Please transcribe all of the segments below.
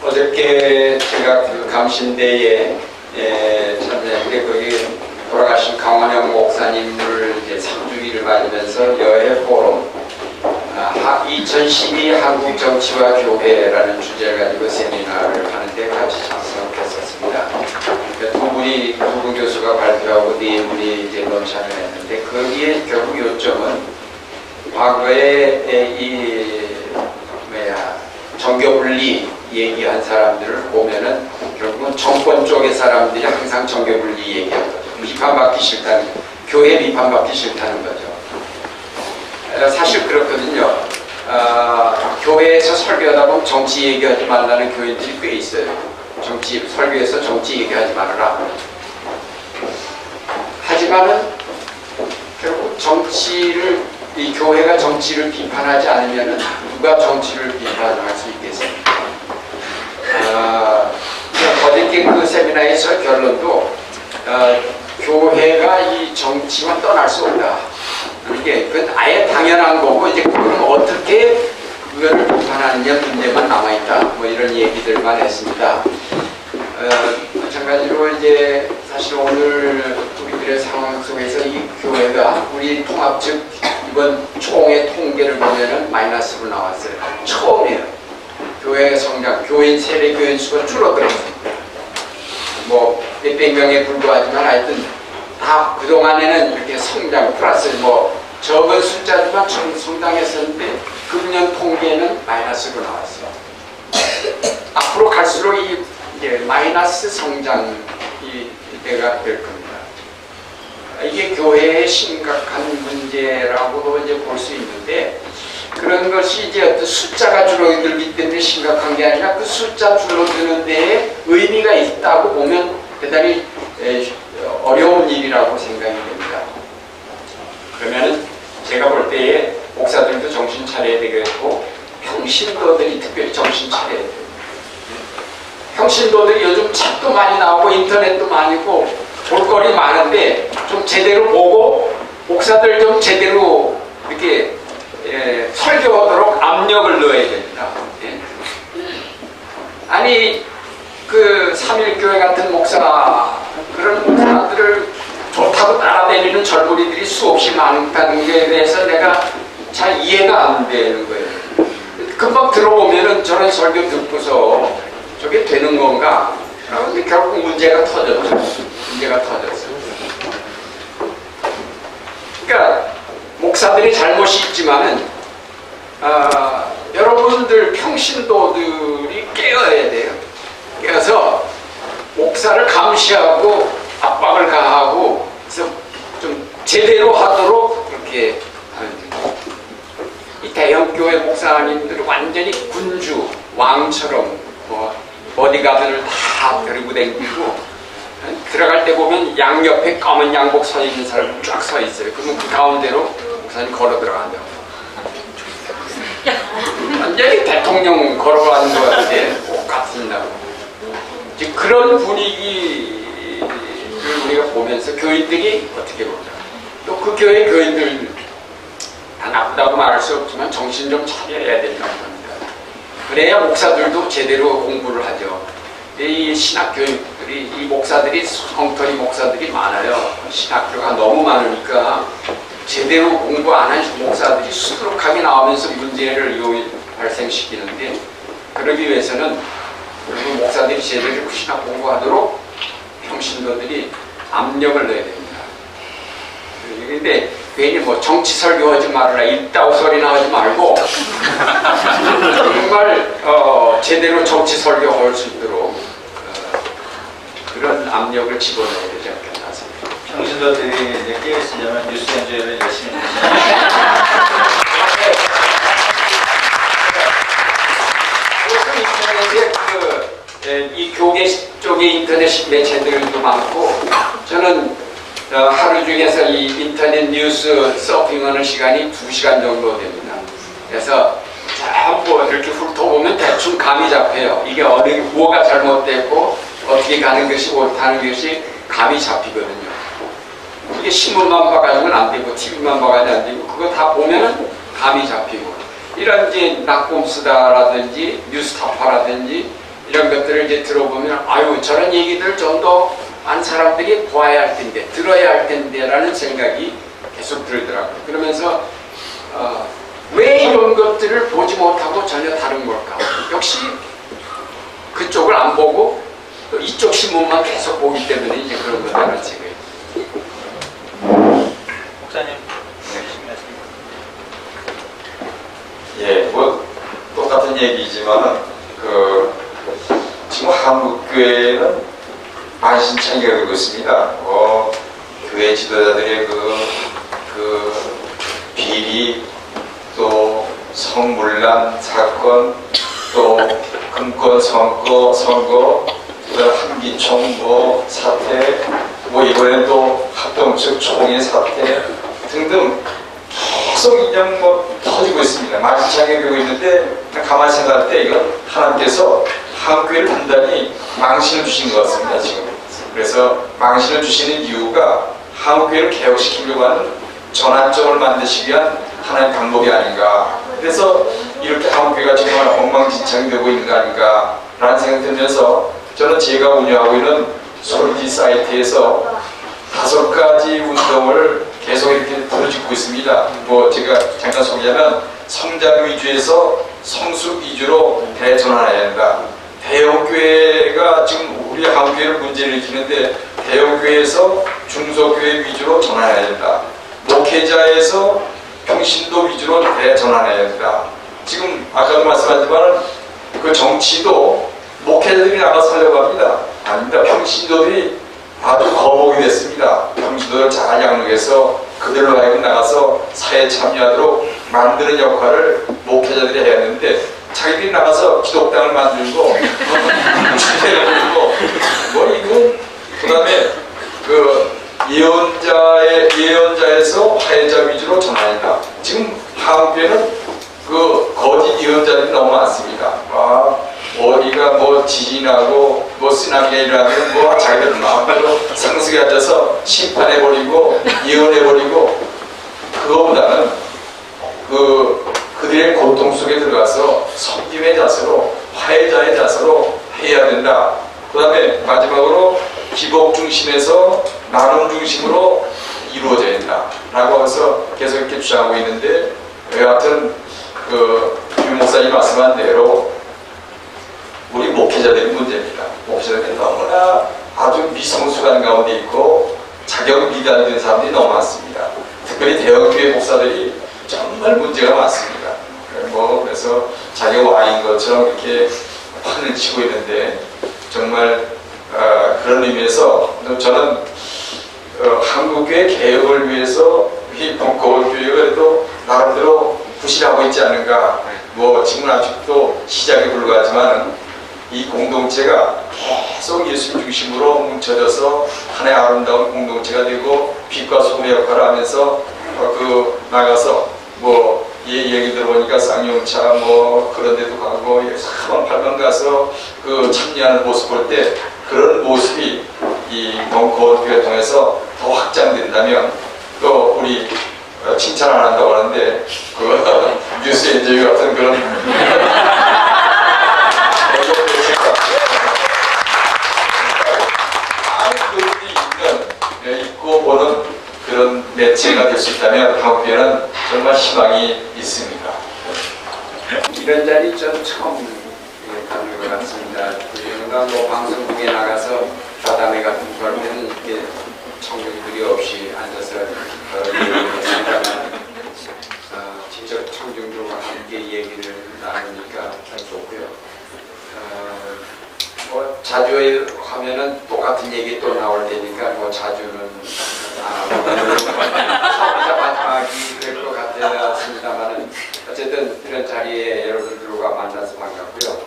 어저께 제가 그 감신대에 참여했는데 거기 돌아가신 강원영 목사님을 이제 상주기를 맞으면서 여해 포럼 2012 한국 정치와 교회라는 주제를 가지고 세미나를 하는데 같이 참석했었습니다. 두 분 교수가 발표하고 네 분이 이제 논찬을 했는데 거기에 결국 요점은 과거에 정교분리 얘기한 사람들을 보면은 결국은 정권 쪽의 사람들이 항상 정교분리 얘기한 거죠. 비판받기 싫다는, 교회 비판받기 싫다는 거죠. 사실 그렇거든요. 교회에서 설교하다 보면 정치 얘기하지 말라는 교인들이 꽤 있어요. 설교에서 정치 얘기하지 말아라. 하지만은 결국 이 교회가 정치를 비판하지 않으면은 누가 정치를 비판할 수 있겠습니까? 어저께 그 세미나에서 결론도 교회가 이 정치와 떠날 수 없다. 그건 아예 당연한 거고 이제 그럼 어떻게 그거를 비판하느냐 문제만 남아있다. 뭐 이런 얘기들만 했습니다. 마찬가지로 이제 사실 오늘 우리들의 상황 속에서 이 교회가 우리 통합 즉 이번 총의 통계를 보면은 마이너스로 나왔어요. 처음이에요. 교회 성장, 세례 교인 수가 줄어들었습니다. 뭐 몇백 명에 불과하지만 하여튼 다 그동안에는 이렇게 성장 플러스 뭐 적은 숫자지만 성장했었는데 금년 통계는 마이너스로 나왔어요. 앞으로 갈수록 이제 마이너스 성장이 때가 될 겁니다. 이게 교회의 심각한 문제라고도 이제 볼 수 있는데 그런 것이 이제 어떤 숫자가 줄어들기 때문에 심각한 게 아니라 그 숫자 줄어드는 데에 의미가 있다고 보면 대단히 어려운 일이라고 생각이 됩니다. 그러면은 제가 볼 때에 목사들도 정신 차려야 되겠고 평신도들이 특별히 정신 차려야 돼요. 평신도들이 요즘 책도 많이 나오고 인터넷도 많이고 볼거리 많은데 좀 제대로 보고 목사들 좀 제대로 이렇게 설교하도록 압력을 넣어야 됩니다. 아니 그 삼일교회 같은 그런 목사들을 좋다고 따라다니는 절부리들이 수없이 많다는 것에 대해서 내가 잘 이해가 안 되는 거예요. 금방 들어보면은 저런 설교 듣고서 저게 되는 건가? 근데 결국 문제가 터졌죠. 그러니까 목사들이 잘못이 있지만은 여러분들 평신도들이 깨어야 돼요. 깨어서 목사를 감시하고 압박을 가하고 그래서 좀 제대로 하도록 이렇게 하는 거예요. 이 대형교회 목사님들은 완전히 군주, 왕처럼 보디가드를 다 데리고 다니고 들어갈 때 보면 양옆에 검은 양복 서 있는 사람이 쫙 서 있어요. 그러면 그 가운데로 목사님 걸어 들어간다고. 완전히 대통령 걸어가는 것 같은데 똑같습니다. 지금 그런 분위기를 우리가 보면서 교인들이 어떻게 보자. 또 그 교회 교인들 다 나쁘다고 말할 수 없지만 정신 좀 차려야 된다고 합니다. 그래야 목사들도 제대로 공부를 하죠. 이 신학교육들이 이 목사들이 엉터리 목사들이 많아요. 신학교가 너무 많으니까 제대로 공부 안 한 목사들이 수두룩하게 나오면서 문제를 발생시키는데 그러기 위해서는 목사들이 제대로 신학 공부하도록 평신도들이 압력을 넣어야 됩니다. 그런데 괜히 뭐 정치 설교하지 말아라 입다우 소리나 하지 말고 정말 제대로 정치 설교할 수 있도록 그런 압력을 집어넣어야 되지 않겠나 생각합니다. 평신도들이 이제 깨어있으려면 뉴스 엔조이를 열심히 이 교계 쪽의 인터넷 매체들도 많고 저는 하루 중에서 이 인터넷 뉴스 서핑하는 시간이 2시간 정도 됩니다. 그래서 전부 이렇게 훑어보면 대충 감이 잡혀요. 이게 뭐가 잘못됐고 어떻게 가는 것이 옳다는 것이 감이 잡히거든요. 그게 신문만 봐가지고는 안 되고 TV만 봐가지고 안 되고 그거 다 보면은 감이 잡히고 이런 이제 낙곰수다라든지 뉴스타파라든지 이런 것들을 이제 들어보면 아유 저런 얘기들 좀 더 많은 사람들이 보아야 할 텐데 들어야 할 텐데라는 생각이 계속 들더라고요. 그러면서 왜 이런 것들을 보지 못하고 전혀 다른 걸까? 역시 그쪽을 안 보고 또 이쪽 신문만 계속 보기 때문에 이제 그런 거다라는 생각이. 목사님, 예, 뭐 똑같은 얘기지만 지금 한국 교회는 만신창이가 되고 있습니다. 교회 지도자들의 그 비리, 또 성물란 사건, 또 금권 선거, 한기총 사태, 이번엔 또 합동측 총회 사태 등등 계속 그냥 터지고 있습니다. 만신창이 되고 있는데 가만히 생각할 때 이거 하나님께서 한국교회를 단단히 망신을 주신 것 같습니다. 지금. 그래서 망신을 주시는 이유가 한국교회를 개혁시키려고 하는 전환점을 만드시기 위한 하나의 방법이 아닌가. 그래서 이렇게 한국교회가 정말 엉망진창이 되고 있는 거 아닌가 라는 생각이 들면서 저는 제가 운영하고 있는 솔지 사이트에서 5가지 운동을 계속 이렇게 들어주고 있습니다. 제가 잠깐 소개하면 성장 위주에서 성숙 위주로 대전환해야 한다. 대형교회가 지금 우리 한국교회를 문제를 일으키는데 대형교회에서 중소교회 위주로 전환해야 된다. 목회자에서 평신도 위주로 대전환해야 된다. 지금 아까도 말씀하셨지만 그 정치도 목회자들이 나가서 하려고 합니다. 아닙니다. 평신도들이 아주 거목이 됐습니다. 평신도를 잘 양육해서 그들로 하여금 나가서 사회에 참여하도록 만드는 역할을 목회자들이 해야 하는데 자기들이 나가서 기독당을 만들고 주례를 부리고 이건 그 다음에 예언자에서 화해자 위주로 전환이다. 지금 한국에는 거짓 예언자들이 너무 많습니다. 어디가 지진하고 쓰나미가 일어나면 자기들 마음대로 상승에 앉아서 심판해버리고 예언해버리고 그거보다는 그들의 고통 속에 들어가서 섬김의 자세로 화해자의 자세로 해야 된다. 그 다음에 마지막으로 기복 중심에서 나눔 중심으로 이루어져야 된다 라고 해서 계속 이렇게 주장하고 있는데 여하튼 유 목사님 말씀한 대로 우리 목회자들의 문제입니다. 목회자들이 너무나 아주 미성숙한 가운데 있고 자격 미달된 사람들이 너무 많습니다. 특별히 대형교회 목사들이 정말 문제가 많습니다. 그래서 자기가 왕인 것처럼 이렇게 판을 치고 있는데 정말 그런 의미에서 저는 한국교회 개혁을 위해서 이 벙커원교회가 그래도 나름대로 부실하고 있지 않은가. 지금은 아직도 시작에 불과하지만 이 공동체가 계속 예수 중심으로 뭉쳐져서 하나의 아름다운 공동체가 되고 빛과 소금의 역할을 하면서 나가서 얘기 들어보니까 쌍용차 그런 데도 가고 사방팔방 가서 참여하는 모습 볼 때 그런 모습이 이 벙커원교회 통해서 더 확장된다면 또 우리 칭찬 안 한다고 하는데 뉴스 엔저이 같은 그런 있고 보는 그런 매체가 될 수 있다면 한국교회는 정말 희망이 있습니다. 이런 자리 전 처음 가는 것 같습니다. 우리가 방송국에 나가서 좌담회 같은 걸 하면 이렇게 청중들이 없이 앉아서 얘기를 했습니다만 직접 청중들과 함께 얘기를 나누니까 참 좋고요. 자주 하면은 똑같은 얘기 또 나올 테니까 자주는 안 하고 처음이자 마지막이 될 것 같았습니다만은 어쨌든 이런 자리에 여러분들과 만나서 반갑고요.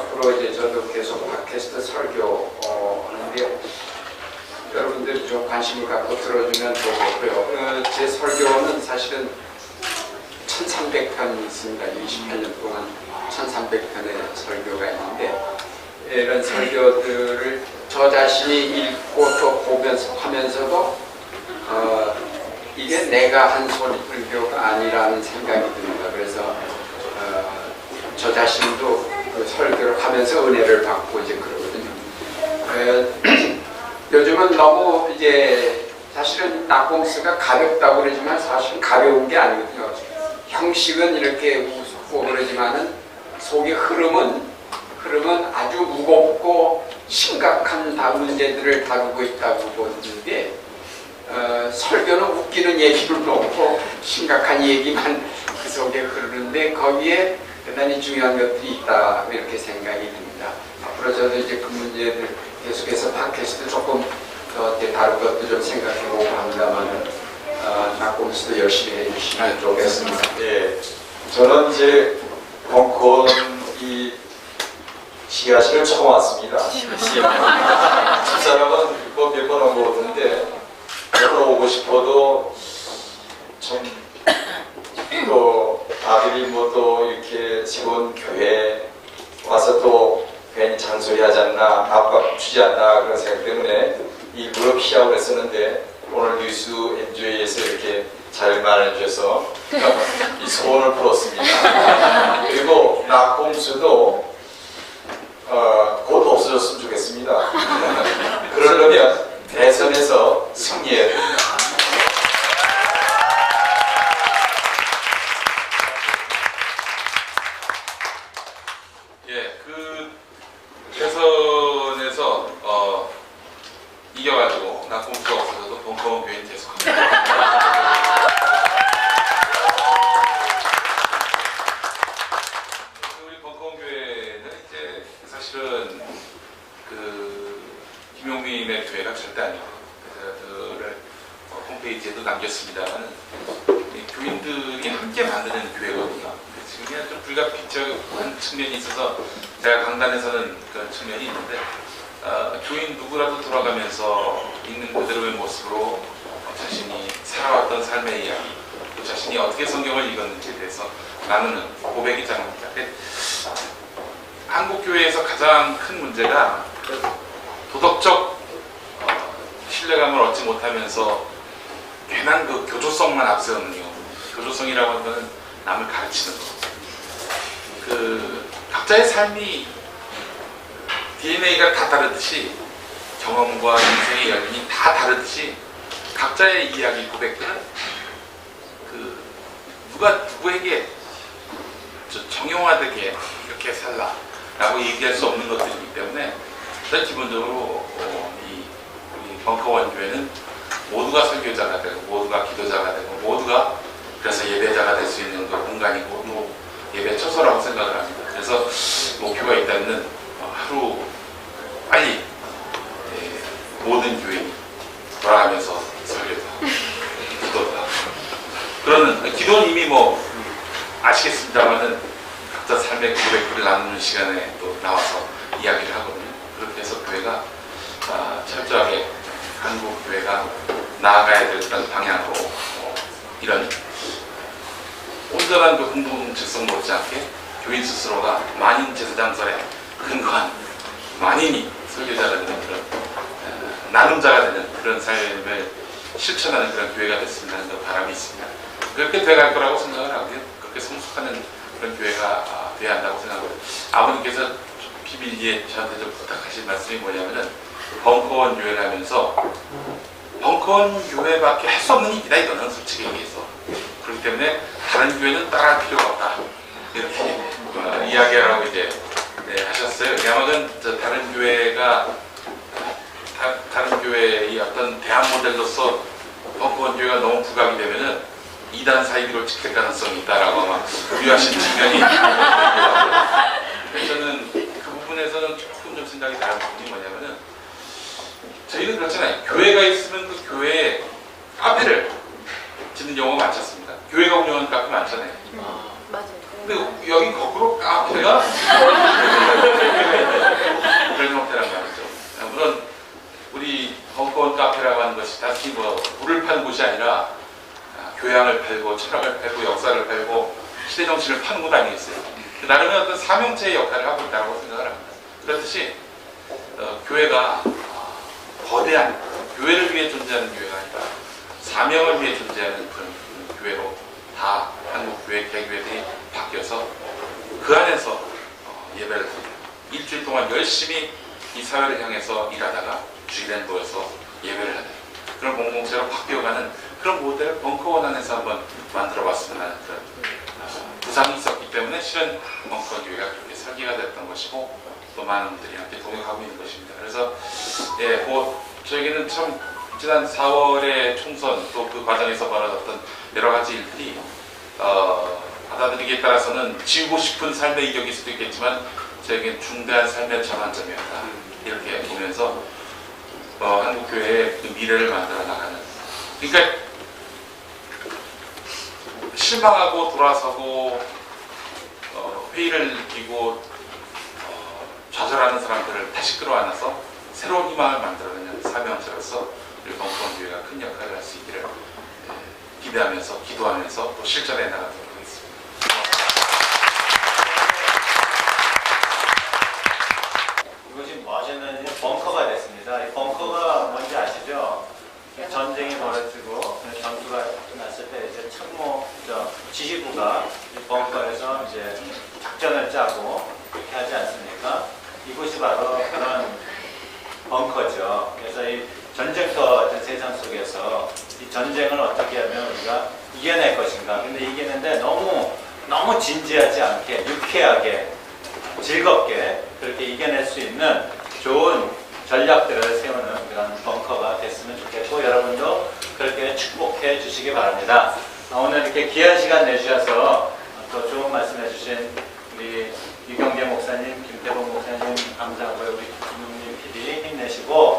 앞으로 이제 저도 계속 팟캐스트 설교 하는데 여러분들이 좀 관심을 갖고 들어주면 좋겠고요. 제 설교는 사실은 1300편이 있습니다. 28년 동안 1300편의 설교가 있는데 이런 설교들을 저 자신이 읽고 또 보면서 하면서도 이게 내가 한 소리 불교가 아니라는 생각이 듭니다. 그래서 저 자신도 그 설교를 하면서 은혜를 받고 이제 그러거든요. 요즘은 너무 이제 사실은 낙공수가 가볍다고 그러지만 사실 가벼운 게 아니거든요. 형식은 이렇게 우습고 그러지만은 속의 흐름은 아주 무겁고 심각한 문제들을 다루고 있다고 보는데 설교는 웃기는 얘기를 놓고 심각한 얘기만 그 속에 흐르는데 거기에 대단히 중요한 것들이 있다 이렇게 생각이 듭니다. 앞으로 저도 이제 그 문제들 계속해서 팟캐스트 조금 더 다른 것도 좀 생각해보고 합니다만 낙공수도 열심히 해주시면 좋겠습니다. 예, 저는 이제 벙커원 이 지하실을 처음 왔습니다. 집사람은 뭐 몇 번 온 것 같은데 저도 오고 싶어도 좀 또 아들이 뭐 또 이렇게 지원 교회 와서 또 괜히 잔소리 하지 않나 압박 주지 않나 그런 생각 때문에 일부러 피하고 그랬었는데 오늘 뉴스 엔조이에서 이렇게 잘 말해주셔서 이 소원을 풀었습니다. 그리고 낙공수도 곧 없어졌으면 좋겠습니다. 그러려면 대선에서 승리해야 됩니다. 예, 그 대선에서 이겨가지고 낙공수가 없어져도 벙커원 교회는 계속합니다. 우리 벙커원 교회는 이제 사실은 그 김용민의 교회가 절대 아니고 그들을 홈페이지에도 남겼습니다만 교인들이 함께 만드는 교회거든요. 지금 그냥 좀 불가피적한 측면이 있어서 제가 강단에서는 그런 측면이 있는데 교인 누구라도 돌아가면서 있는 그대로의 모습으로 자신이 살아왔던 삶의 이야기 또 자신이 어떻게 성경을 읽었는지에 대해서 나누는 고백이 장합니다. 한국교회에서 가장 큰 문제가 도덕적 신뢰감을 얻지 못하면서 괜한 그 교조성만 앞세우는 경우. 교조성이라고 하는 것은 남을 가르치는 것. 그 각자의 삶이 DNA가 다 다르듯이 경험과 인생의 연륜이 다 다르듯이 각자의 이야기 고백들은 그 누가 누구에게 정형화되게 이렇게 살라라고 얘기할 수 없는 것들이기 때문에 일단 기본적으로 우리 벙커원 교회는 모두가 설교자가 되고 모두가 기도자가 되고 모두가 그래서 예배자가 될 수 있는 그 공간이고 또 예배 처소라고 생각을 합니다. 그래서 목표가 있다는 하루 빨리 모든 교인이 돌아가면서 설교다, 기도다. 그러는 기도는 이미 뭐 아시겠습니다만은 각자 삶의 고백들을 나누는 시간에 또 나와서 이야기를 하거든요. 그렇게 해서 교회가 철저하게 한국 교회가 나아가야 될 그런 방향으로 이런 온전한 그 공동체성 못지않게 교인 스스로가 만인 제사장설에 근거한 만인이 설교자가 되는 그런 나눔자가 되는 그런 삶을 실천하는 그런 교회가 됐으면 하는 바람이 있습니다. 그렇게 돼갈 거라고 생각을 하고요. 그렇게 성숙하는 그런 교회가 돼야 한다고 생각하고요. 아버님께서 비밀리에 저한테 좀 부탁하신 말씀이 뭐냐면은 벙커원 교회를 하면서 벙커원 교회밖에 할 수 없는 일이다 이거는 솔직히 얘기해서 그렇기 때문에 다른 교회는 따라할 필요가 없다 이렇게 이야기하라고 이제 하셨어요. 아마는 다른 교회가 다른 교회의 어떤 대안 모델로서 벙커원 교회가 너무 부각이 되면은 이단 사이비로 찍힐 가능성이 있다라고 아마 우려하신 측면이 그래서 저는 그 부분에서는 조금 좀 생각이 다른 부분이 뭐냐면은 저희는 그렇잖아요. 교회가 있으면 그 교회에 카페를 짓는 경우가 많지 않습니까? 교회가 운영하는 카페 많잖아요. 맞아요. 근데 여기 거꾸로 카페가 그런 형태란 말이죠. 물론 우리 벙커원 카페라고 하는 것이 단지 뭐 물을 파는 곳이 아니라 교양을 팔고 철학을 팔고 역사를 팔고 시대정신을 파는 곳 아니겠어요? 나름의 어떤 사명체의 역할을 하고 있다고 생각을 합니다. 그렇듯이 교회가 거대한 교회를 위해 존재하는 교회가 아니라 사명을 위해 존재하는 그런 교회로 다 한국 교회 개교회들이 바뀌어서 그 안에서 예배를 드립니다. 일주일 동안 열심히 이 사회를 향해서 일하다가 주일에 모여서 예배를 하는 그런 공동체로 바뀌어가는 그런 모델을 벙커원 안에서 한번 만들어봤으면 하는 그런 부상이 있었기 때문에 실은 벙커 교회가 그렇게 설계가 됐던 것이고 또 많은 분들이 함께 동역하고 있는 것입니다. 그래서 저에게는 참 지난 4월의 총선 또 그 과정에서 벌어졌던 여러 가지 일들이 받아들이기에 따라서는 지우고 싶은 삶의 이력일 수도 있겠지만 저에게는 중대한 삶의 전환점이었다. 이렇게 보면서 한국 교회의 그 미래를 만들어 나가는. 그러니까 실망하고 돌아서고 회의를 느끼고 좌절하는 사람들을 다시 끌어안아서 새로운 희망을 만들어내는 사명자로서 우리 벙커원 교회가 큰 역할을 할 수 있기를 기대하면서 기도하면서 또 실천해 나가도록 하겠습니다. 이것이 뭐하셨는지 벙커가 됐습니다. 이 벙커가 뭔지 아시죠? 전쟁이 벌어지고 전투가 났을 때 이제 참모 지휘부가 이 벙커에서 이제 작전을 짜고 그렇게 하지 않습니까? 이곳이 바로 그런 벙커죠. 그래서 이 전쟁터 같은 세상 속에서 이 전쟁을 어떻게 하면 우리가 이겨낼 것인가. 근데 이기는데 너무 진지하지 않게 유쾌하게 즐겁게 그렇게 이겨낼 수 있는 좋은 전략들을 세우는 그런 벙커가 됐으면 좋겠고 여러분도 그렇게 축복해 주시기 바랍니다. 오늘 이렇게 귀한 시간 내주셔서 또 좋은 말씀 해주신 우리 유경재 목사님, 김태봉 목사님 감사하고요. 우리 김용민 PD 힘내시고